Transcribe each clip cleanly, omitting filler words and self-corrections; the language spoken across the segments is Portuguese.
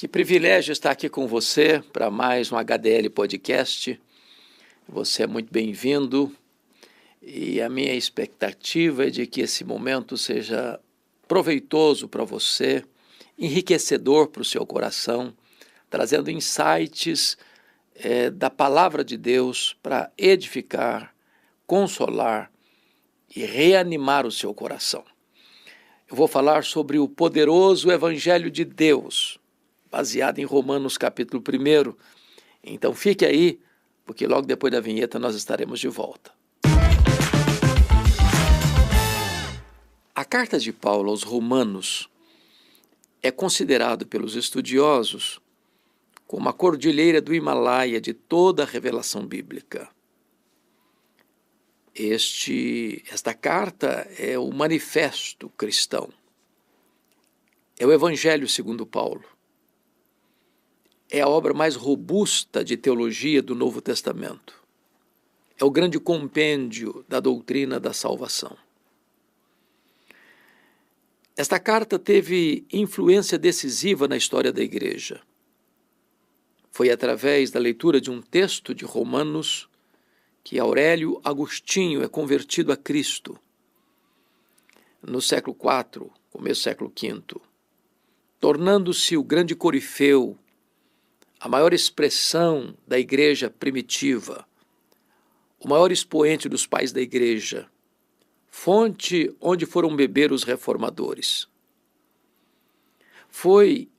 Que privilégio estar aqui com você para mais um HDL Podcast. Você é muito bem-vindo e a minha expectativa é de que esse momento seja proveitoso para você, enriquecedor para o seu coração, trazendo insights da palavra de Deus para edificar, consolar e reanimar o seu coração. Eu vou falar sobre o poderoso Evangelho de Deus, baseado em Romanos capítulo 1. Então fique aí, porque logo depois da vinheta nós estaremos de volta. A carta de Paulo aos Romanos é considerado pelos estudiosos como a cordilheira do Himalaia de toda a revelação bíblica. Esta carta é o manifesto cristão, é o Evangelho segundo Paulo. É a obra mais robusta de teologia do Novo Testamento. É o grande compêndio da doutrina da salvação. Esta carta teve influência decisiva na história da igreja. Foi através da leitura de um texto de Romanos que Aurélio Agostinho é convertido a Cristo no século IV, começo do século V, tornando-se o grande corifeu, a maior expressão da igreja primitiva, o maior expoente dos pais da igreja, fonte onde foram beber os reformadores. Foi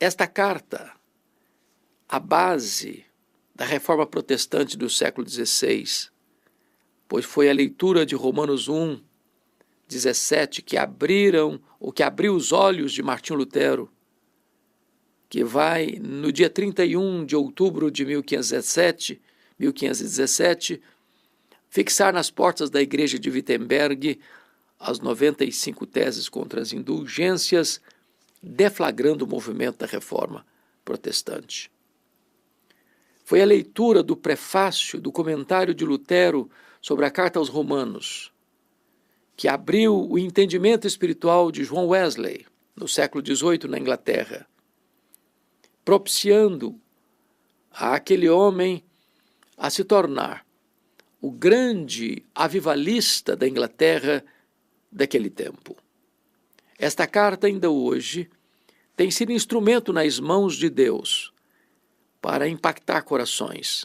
esta carta a base da reforma protestante do século XVI, pois foi a leitura de Romanos 1:17 que abriu os olhos de Martinho Lutero, que vai, no dia 31 de outubro de 1517, fixar nas portas da igreja de Wittenberg as 95 teses contra as indulgências, deflagrando o movimento da reforma protestante. Foi a leitura do prefácio do comentário de Lutero sobre a carta aos Romanos que abriu o entendimento espiritual de John Wesley, no século XVIII, na Inglaterra, propiciando a aquele homem a se tornar o grande avivalista da Inglaterra daquele tempo. Esta carta ainda hoje tem sido instrumento nas mãos de Deus para impactar corações,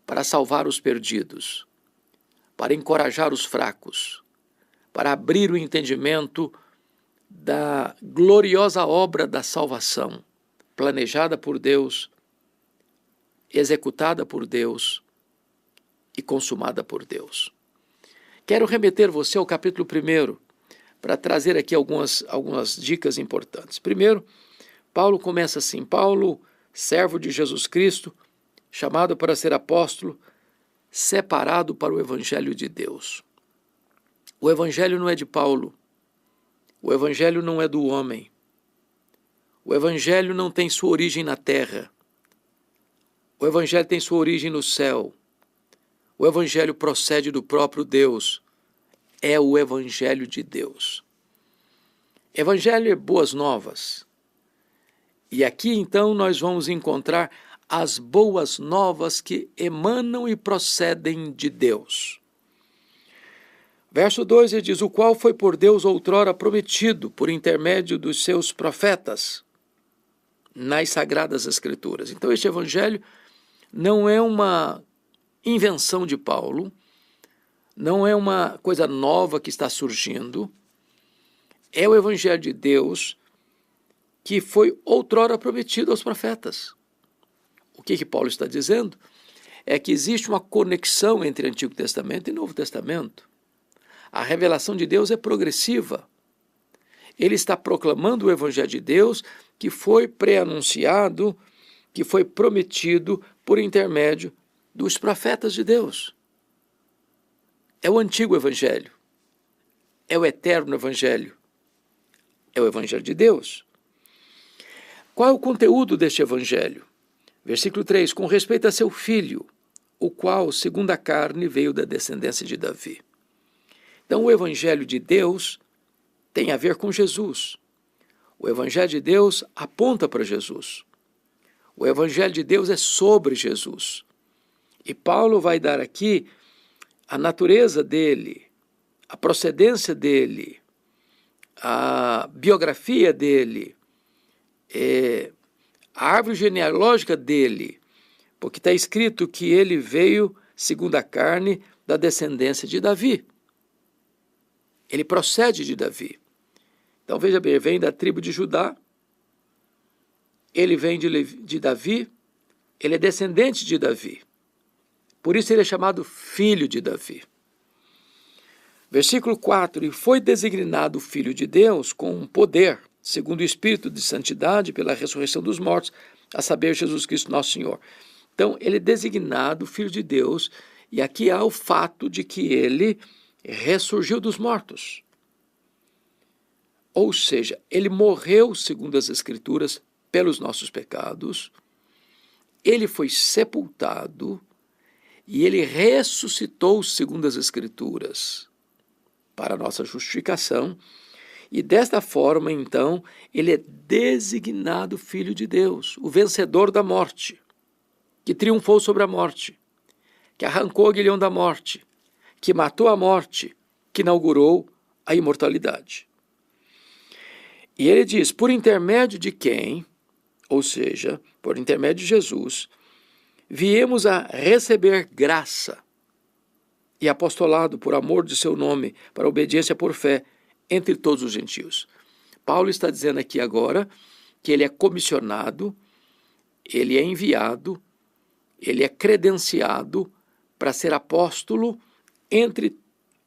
para salvar os perdidos, para encorajar os fracos, para abrir o entendimento da gloriosa obra da salvação, planejada por Deus, executada por Deus e consumada por Deus. Quero remeter você ao capítulo 1 para trazer aqui algumas dicas importantes. Primeiro, Paulo começa assim: Paulo, servo de Jesus Cristo, chamado para ser apóstolo, separado para o Evangelho de Deus. O Evangelho não é de Paulo, o Evangelho não é do homem, o Evangelho não tem sua origem na terra, o Evangelho tem sua origem no céu, o Evangelho procede do próprio Deus, é o Evangelho de Deus. Evangelho é boas novas. E aqui então nós vamos encontrar as boas novas que emanam e procedem de Deus. Verso 2 ele diz: o qual foi por Deus outrora prometido por intermédio dos seus profetas nas Sagradas Escrituras. Então este Evangelho não é uma invenção de Paulo, não é uma coisa nova que está surgindo, é o Evangelho de Deus que foi outrora prometido aos profetas. O que Paulo está dizendo é que existe uma conexão entre Antigo Testamento e Novo Testamento. A revelação de Deus é progressiva. Ele está proclamando o Evangelho de Deus que foi pré-anunciado, que foi prometido por intermédio dos profetas de Deus. É o antigo Evangelho, é o eterno Evangelho, é o Evangelho de Deus. Qual é o conteúdo deste Evangelho? Versículo 3, com respeito a seu filho, o qual, segundo a carne, veio da descendência de Davi. Então, o Evangelho de Deus tem a ver com Jesus. O Evangelho de Deus aponta para Jesus. O Evangelho de Deus é sobre Jesus. E Paulo vai dar aqui a natureza dele, a procedência dele, a biografia dele, a árvore genealógica dele, porque está escrito que ele veio, segundo a carne, da descendência de Davi. Ele procede de Davi. Então veja bem, ele vem da tribo de Judá, ele vem de Davi, ele é descendente de Davi. Por isso ele é chamado filho de Davi. Versículo 4, e foi designado filho de Deus com poder, segundo o Espírito de santidade, pela ressurreição dos mortos, a saber, Jesus Cristo nosso Senhor. Então, ele é designado filho de Deus, e aqui há o fato de que ele ressurgiu dos mortos. Ou seja, ele morreu, segundo as Escrituras, pelos nossos pecados, ele foi sepultado e ele ressuscitou, segundo as Escrituras, para a nossa justificação, e desta forma, então, ele é designado Filho de Deus, o vencedor da morte, que triunfou sobre a morte, que arrancou o aguilhão da morte, que matou a morte, que inaugurou a imortalidade. E ele diz, por intermédio de quem, ou seja, por intermédio de Jesus, viemos a receber graça e apostolado por amor de seu nome, para obediência por fé, entre todos os gentios. Paulo está dizendo aqui agora que ele é comissionado, ele é enviado, ele é credenciado para ser apóstolo entre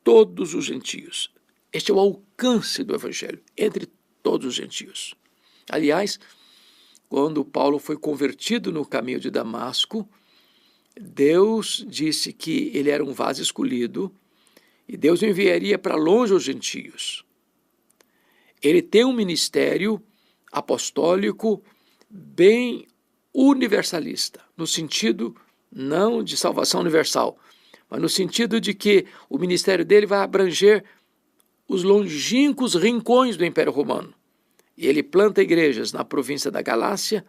todos os gentios. Este é o alcance do Evangelho, entre todos os gentios. Aliás, quando Paulo foi convertido no caminho de Damasco, Deus disse que ele era um vaso escolhido e Deus o enviaria para longe os gentios. Ele tem um ministério apostólico bem universalista, no sentido não de salvação universal, mas no sentido de que o ministério dele vai abranger os longínquos rincões do Império Romano. E ele planta igrejas na província da Galácia,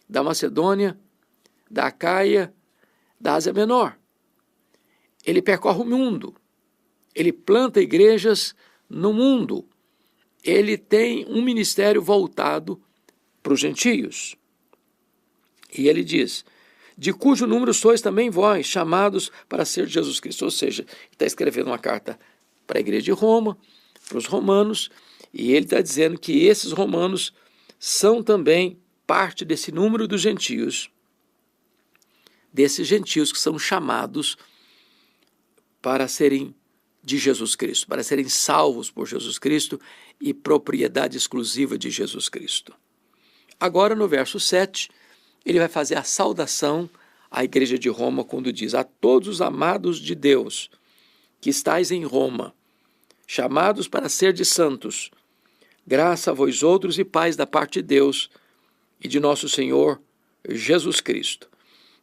da Macedônia, da Acaia, da Ásia Menor. Ele percorre o mundo, ele planta igrejas no mundo, ele tem um ministério voltado para os gentios. E ele diz, de cujo número sois também vós, chamados para ser de Jesus Cristo. Ou seja, está escrevendo uma carta para a igreja de Roma, para os romanos, e ele está dizendo que esses romanos são também parte desse número dos gentios, desses gentios que são chamados para serem de Jesus Cristo, para serem salvos por Jesus Cristo e propriedade exclusiva de Jesus Cristo. Agora, no verso 7, ele vai fazer a saudação à igreja de Roma, quando diz, a todos os amados de Deus que estáis em Roma, chamados para ser de santos, graça a vós outros e paz da parte de Deus e de nosso Senhor Jesus Cristo.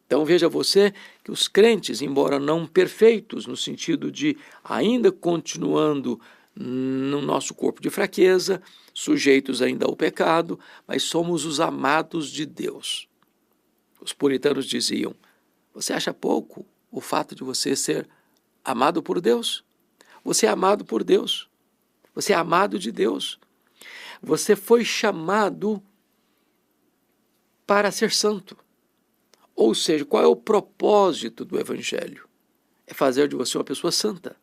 Então veja você que os crentes, embora não perfeitos, no sentido de ainda continuando no nosso corpo de fraqueza, sujeitos ainda ao pecado, mas somos os amados de Deus. Os puritanos diziam, você acha pouco o fato de você ser amado por Deus? Você é amado por Deus. Você é amado de Deus. Você foi chamado para ser santo. Ou seja, qual é o propósito do Evangelho? É fazer de você uma pessoa santa.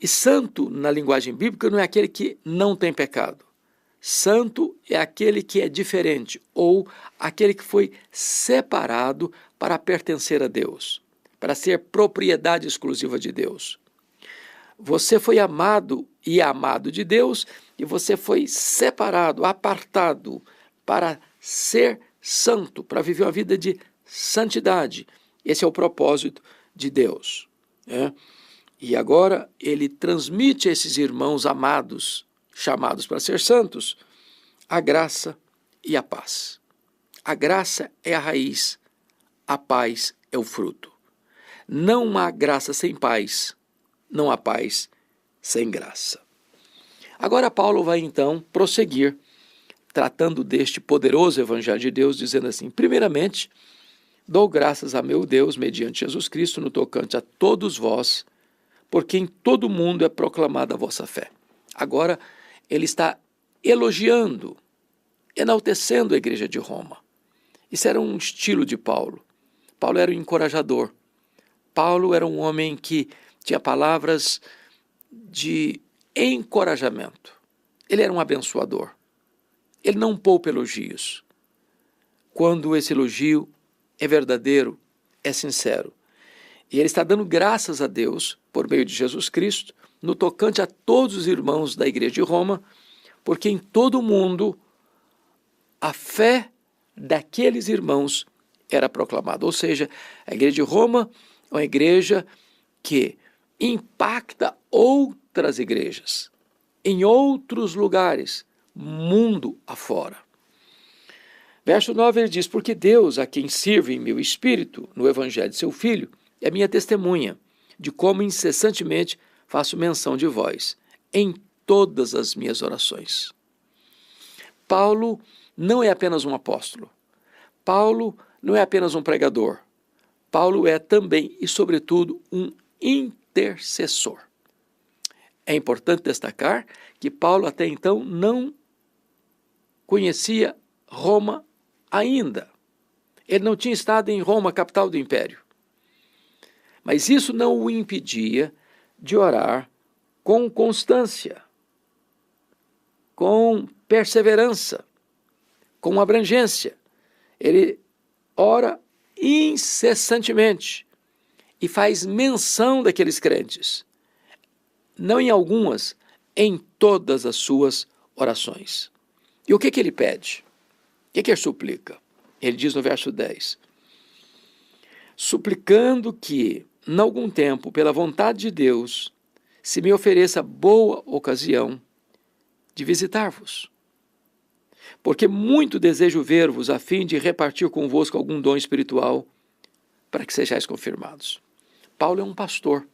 E santo, na linguagem bíblica, não é aquele que não tem pecado. Santo é aquele que é diferente, ou aquele que foi separado para pertencer a Deus, para ser propriedade exclusiva de Deus. Você foi amado e amado de Deus, e você foi separado, apartado para ser santo, para viver uma vida de santidade. Esse é o propósito de Deus. E agora ele transmite a esses irmãos amados, chamados para ser santos, a graça e a paz. A graça é a raiz, a paz é o fruto. Não há graça sem paz, não há paz sem graça. Agora Paulo vai então prosseguir tratando deste poderoso evangelho de Deus, dizendo assim: primeiramente, dou graças a meu Deus, mediante Jesus Cristo, no tocante a todos vós, porque em todo mundo é proclamada a vossa fé. Agora, ele está elogiando, enaltecendo a igreja de Roma. Isso era um estilo de Paulo. Paulo era um encorajador. Paulo era um homem que tinha palavras de encorajamento. Ele era um abençoador. Ele não poupa elogios. Quando esse elogio é verdadeiro, é sincero. E ele está dando graças a Deus, por meio de Jesus Cristo, no tocante a todos os irmãos da igreja de Roma, porque em todo o mundo a fé daqueles irmãos era proclamada. Ou seja, a igreja de Roma é uma igreja que impacta outras igrejas, em outros lugares, mundo afora. Verso 9 ele diz: porque Deus, a quem sirvo em meu espírito, no evangelho de seu Filho, é minha testemunha, de como incessantemente faço menção de vós, em todas as minhas orações. Paulo não é apenas um apóstolo. Paulo não é apenas um pregador. Paulo é também e, sobretudo, um intercessor. É importante destacar que Paulo até então não conhecia Roma ainda. Ele não tinha estado em Roma, capital do império. Mas isso não o impedia de orar com constância, com perseverança, com abrangência. Ele ora incessantemente e faz menção daqueles crentes, não em algumas, em todas as suas orações. E o que ele pede? O que ele suplica? Ele diz no verso 10: suplicando que, em algum tempo, pela vontade de Deus, se me ofereça boa ocasião de visitar-vos. Porque muito desejo ver-vos a fim de repartir convosco algum dom espiritual para que sejais confirmados. Paulo é um pastor.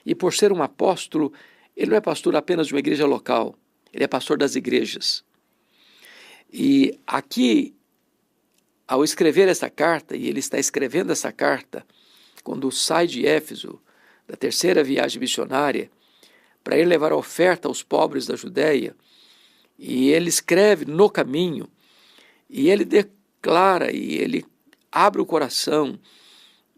E por ser um apóstolo, ele não é pastor apenas de uma igreja local, ele é pastor das igrejas. E aqui, ao escrever essa carta, e ele está escrevendo essa carta quando sai de Éfeso, da terceira viagem missionária, para ir levar a oferta aos pobres da Judéia, e ele escreve no caminho, e ele declara, e ele abre o coração,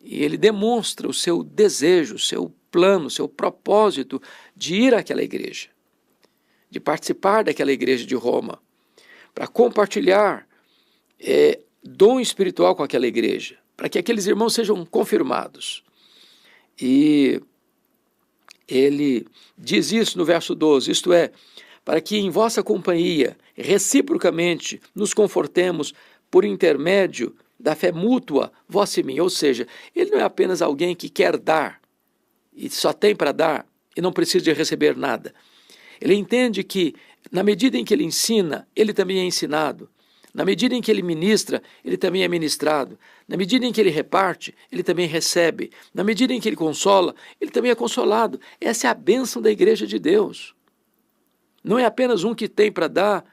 e ele demonstra o seu desejo, o seu plano, o seu propósito de ir àquela igreja, de participar daquela igreja de Roma, para compartilhar dom espiritual com aquela igreja, para que aqueles irmãos sejam confirmados. E ele diz isso no verso 12, isto é, para que em vossa companhia, reciprocamente, nos confortemos por intermédio da fé mútua, vossa e minha. Ou seja, ele não é apenas alguém que quer dar, e só tem para dar, e não precisa de receber nada. Ele entende que, na medida em que ele ensina, ele também é ensinado. Na medida em que ele ministra, ele também é ministrado. Na medida em que ele reparte, ele também recebe. Na medida em que ele consola, ele também é consolado. Essa é a bênção da igreja de Deus. Não é apenas um que tem para dar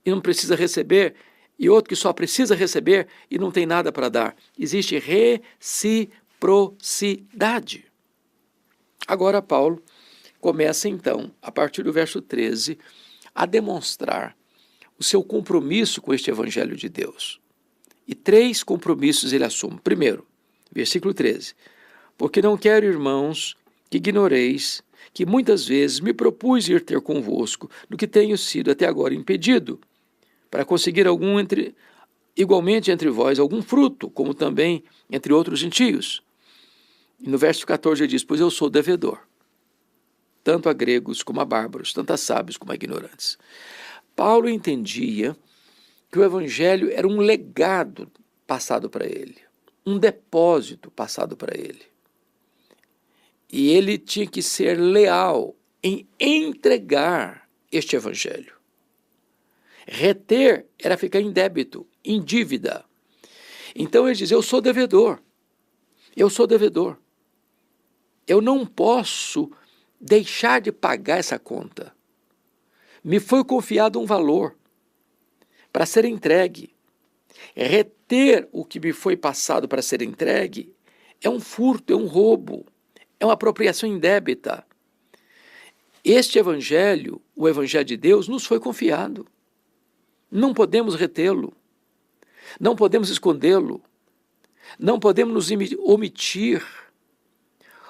e não precisa receber, e outro que só precisa receber e não tem nada para dar. Existe reciprocidade. Agora Paulo começa então, a partir do verso 13, a demonstrar o seu compromisso com este evangelho de Deus. E 3 compromissos ele assume. Primeiro, versículo 13: porque não quero, irmãos, que ignoreis que muitas vezes me propus ir ter convosco, no que tenho sido até agora impedido, para conseguir igualmente entre vós algum fruto, como também entre outros gentios. E no verso 14 ele diz: pois eu sou devedor, tanto a gregos como a bárbaros, tanto a sábios como a ignorantes. Paulo entendia que o evangelho era um legado passado para ele, um depósito passado para ele. E ele tinha que ser leal em entregar este evangelho. Reter era ficar em débito, em dívida. Então ele diz: eu sou devedor. Eu sou devedor. Eu não posso deixar de pagar essa conta. Me foi confiado um valor para ser entregue. Reter o que me foi passado para ser entregue é um furto, é um roubo, é uma apropriação indébita. Este evangelho, o evangelho de Deus, nos foi confiado. Não podemos retê-lo, não podemos escondê-lo, não podemos nos omitir.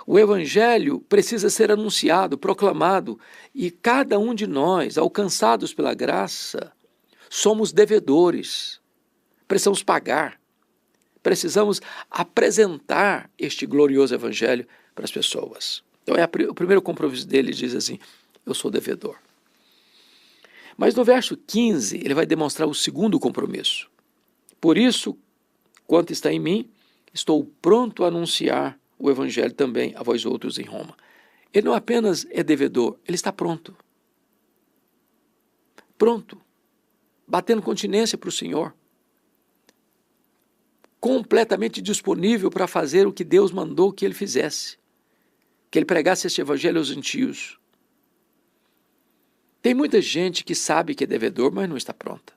O evangelho precisa ser anunciado, proclamado, e cada um de nós, alcançados pela graça, somos devedores. Precisamos pagar, precisamos apresentar este glorioso evangelho para as pessoas. Então o primeiro compromisso dele diz assim: eu sou devedor. Mas no verso 15 ele vai demonstrar o segundo compromisso. Por isso, quanto está em mim, estou pronto a anunciar o evangelho também a vós outros em Roma. Ele não apenas é devedor, ele está pronto. Pronto, batendo continência para o Senhor. Completamente disponível para fazer o que Deus mandou que ele fizesse. Que ele pregasse este evangelho aos gentios. Tem muita gente que sabe que é devedor, mas não está pronta.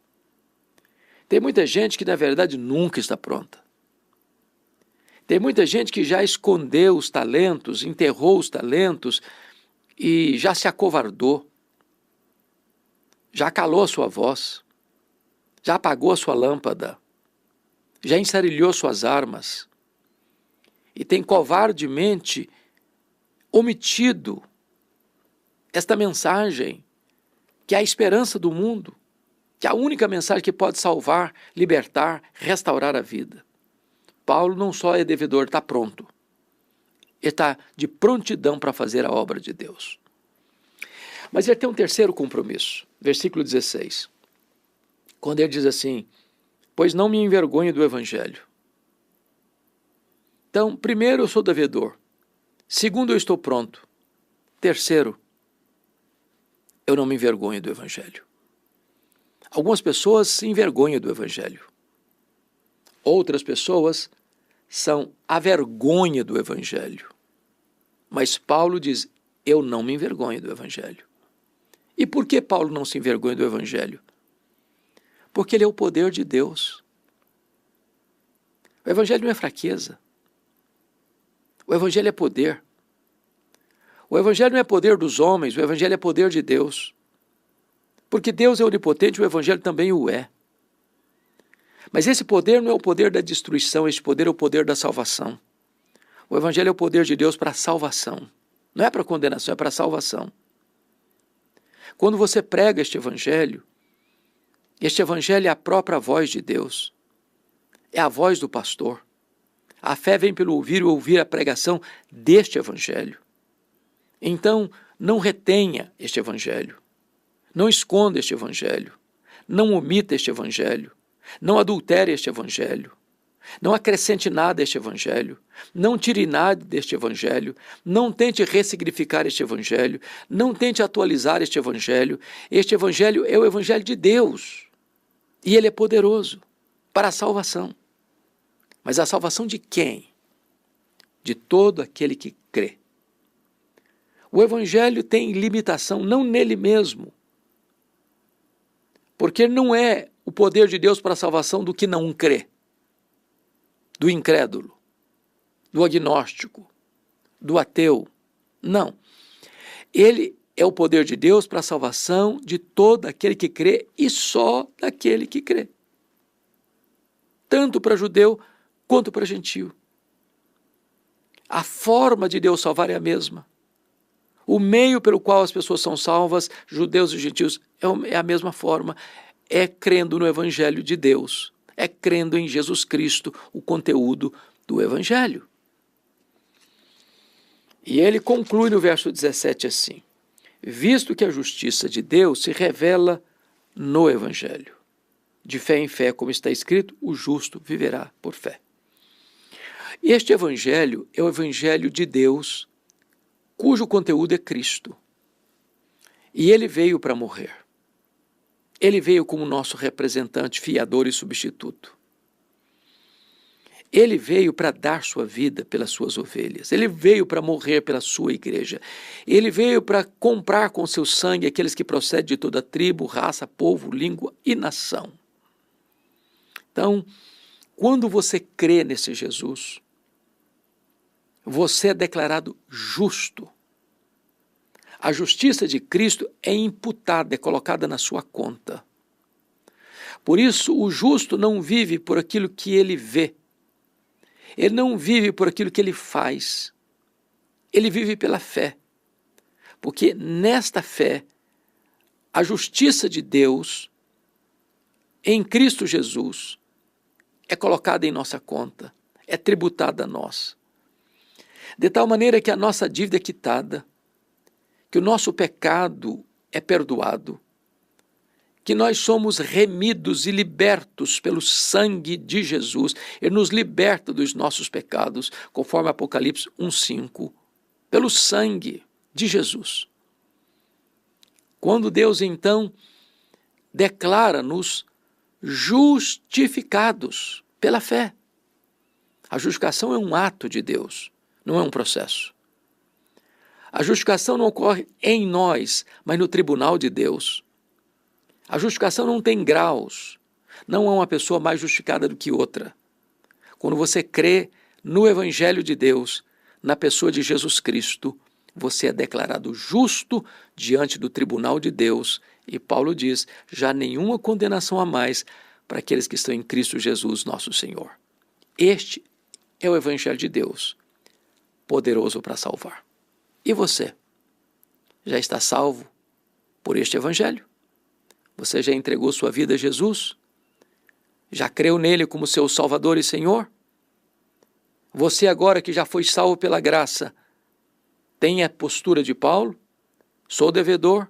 Tem muita gente que, na verdade, nunca está pronta. Tem muita gente que já escondeu os talentos, enterrou os talentos e já se acovardou. Já calou a sua voz. Já apagou a sua lâmpada. Já ensarilhou suas armas. E tem covardemente omitido esta mensagem, que é a esperança do mundo, que é a única mensagem que pode salvar, libertar, restaurar a vida. Paulo não só é devedor, está pronto. Ele está de prontidão para fazer a obra de Deus. Mas ele tem um terceiro compromisso, versículo 16. Quando ele diz assim: pois não me envergonho do evangelho. Então, primeiro, eu sou devedor. Segundo, eu estou pronto. Terceiro, eu não me envergonho do evangelho. Algumas pessoas se envergonham do evangelho. Outras pessoas são a vergonha do evangelho. Mas Paulo diz: eu não me envergonho do evangelho. E por que Paulo não se envergonha do evangelho? Porque ele é o poder de Deus. O evangelho não é fraqueza. O evangelho é poder. O evangelho não é poder dos homens, o evangelho é poder de Deus. Porque Deus é onipotente, o evangelho também o é. Mas esse poder não é o poder da destruição, esse poder é o poder da salvação. O evangelho é o poder de Deus para a salvação. Não é para condenação, é para a salvação. Quando você prega este evangelho é a própria voz de Deus. É a voz do pastor. A fé vem pelo ouvir e ouvir a pregação deste evangelho. Então, não retenha este evangelho. Não esconda este evangelho. Não omita este evangelho. Não adultere este evangelho. Não acrescente nada a este evangelho. Não tire nada deste evangelho. Não tente ressignificar este evangelho. Não tente atualizar este evangelho. Este evangelho é o evangelho de Deus. E ele é poderoso para a salvação. Mas a salvação de quem? De todo aquele que crê. O evangelho tem limitação não nele mesmo. Porque não é o poder de Deus para a salvação do que não crê. Do incrédulo, do agnóstico, do ateu. Não. Ele é o poder de Deus para a salvação de todo aquele que crê e só daquele que crê. Tanto para judeu quanto para gentio. A forma de Deus salvar é a mesma. O meio pelo qual as pessoas são salvas, judeus e gentios, é a mesma forma. É crendo no evangelho de Deus. É crendo em Jesus Cristo, o conteúdo do evangelho. E ele conclui no verso 17 assim: visto que a justiça de Deus se revela no evangelho. De fé em fé, como está escrito, o justo viverá por fé. Este evangelho é o evangelho de Deus, cujo conteúdo é Cristo. E ele veio para morrer. Ele veio como nosso representante, fiador e substituto. Ele veio para dar sua vida pelas suas ovelhas. Ele veio para morrer pela sua igreja. Ele veio para comprar com seu sangue aqueles que procedem de toda tribo, raça, povo, língua e nação. Então, quando você crê nesse Jesus, você é declarado justo. A justiça de Cristo é imputada, é colocada na sua conta. Por isso, o justo não vive por aquilo que ele vê. Ele não vive por aquilo que ele faz. Ele vive pela fé. Porque nesta fé, a justiça de Deus em Cristo Jesus é colocada em nossa conta, é tributada a nós. De tal maneira que a nossa dívida é quitada, que o nosso pecado é perdoado, que nós somos remidos e libertos pelo sangue de Jesus. Ele nos liberta dos nossos pecados, conforme Apocalipse 1:5, pelo sangue de Jesus. Quando Deus, então, declara-nos justificados pela fé. A justificação é um ato de Deus, não é um processo. A justificação não ocorre em nós, mas no tribunal de Deus. A justificação não tem graus, não há uma pessoa mais justificada do que outra. Quando você crê no Evangelho de Deus, na pessoa de Jesus Cristo, você é declarado justo diante do tribunal de Deus. E Paulo diz, já nenhuma condenação há mais para aqueles que estão em Cristo Jesus, nosso Senhor. Este é o Evangelho de Deus, poderoso para salvar. E você? Já está salvo por este Evangelho? Você já entregou sua vida a Jesus? Já creu nele como seu Salvador e Senhor? Você agora que já foi salvo pela graça, tem a postura de Paulo? Sou devedor,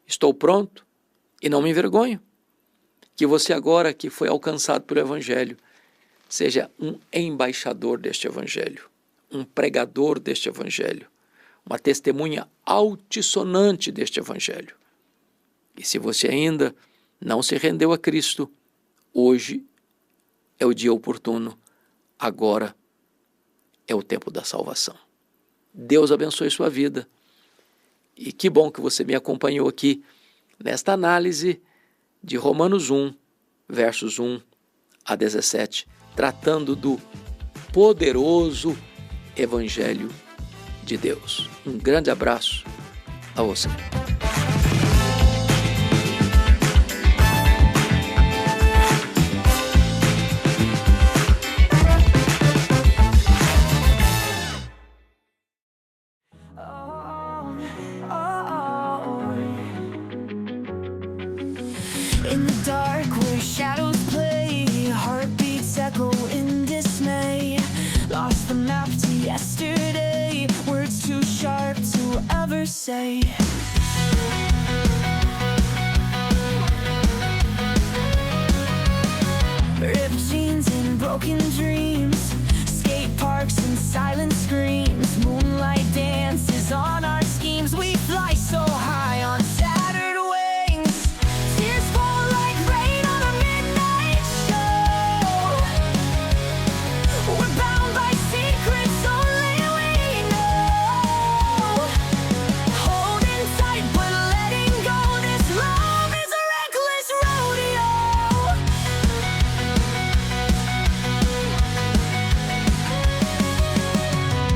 estou pronto e não me envergonho. Que você agora que foi alcançado pelo Evangelho, seja um embaixador deste Evangelho, um pregador deste Evangelho, uma testemunha altissonante deste Evangelho. E se você ainda não se rendeu a Cristo, hoje é o dia oportuno, agora é o tempo da salvação. Deus abençoe sua vida. E que bom que você me acompanhou aqui nesta análise de Romanos 1, versos 1 a 17, tratando do poderoso Evangelho de Deus. Um grande abraço a você. In the dark where shadows play, heartbeats echo in dismay. Lost the map to yesterday, words too sharp to ever say. Ripped jeans and broken dreams, skate parks and silent screams. Moonlight dances on our schemes, we fly so high on shattered wings. Tears fall like rain on a midnight show. We're bound by secrets only we know. Holding tight but letting go, this love is a reckless rodeo.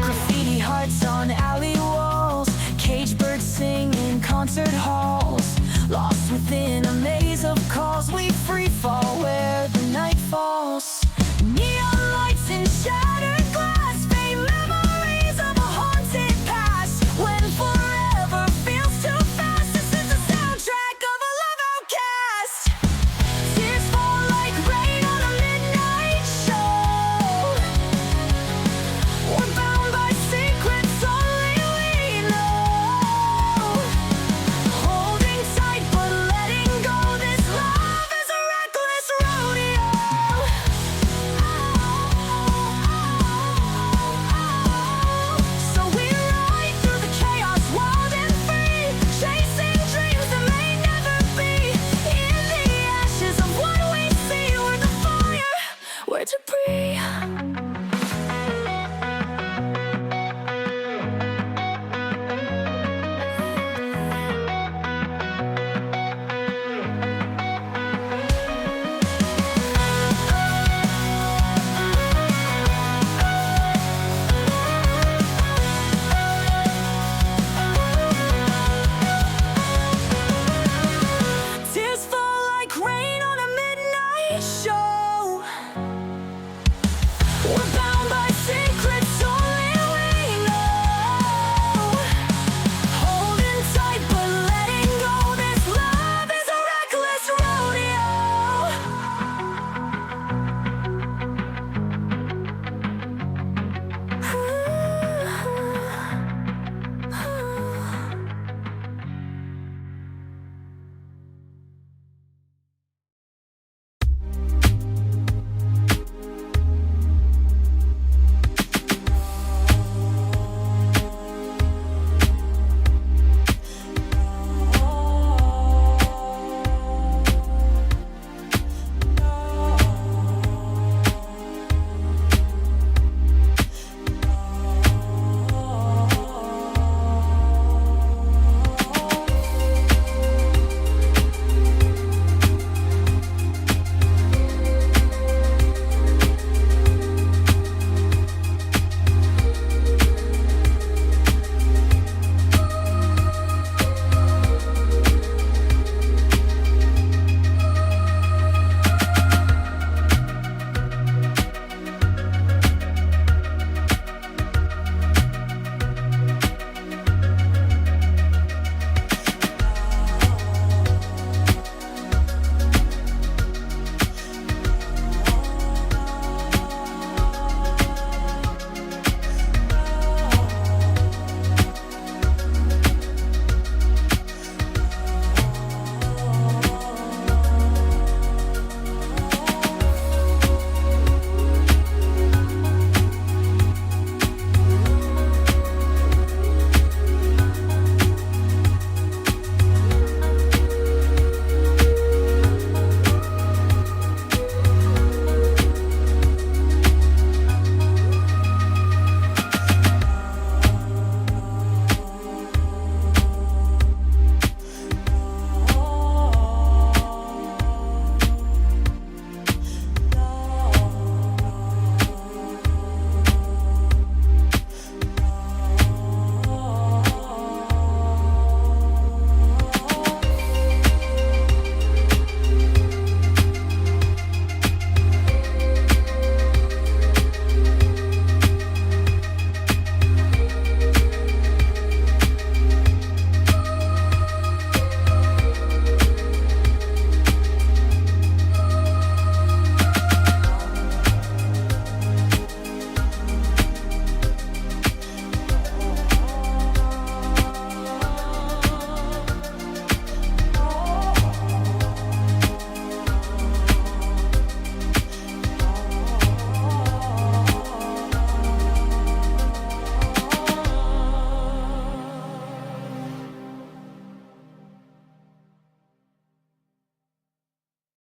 Graffiti hearts on alley walls, cage birds sing in concert halls. Lost within a maze of calls, we free fall where the night falls. Neon lights and shattered glass, faint memories of a haunted past. When forever feels too fast, this is the soundtrack of a love outcast. Tears fall like rain on a midnight show. We're bound by secrets only we know. Holding tight but letting go, this love is a reckless rodeo. So we ride through the chaos, wild and free, chasing dreams that may never be. In the ashes of what we see, we're the fire, we're debris. salvation.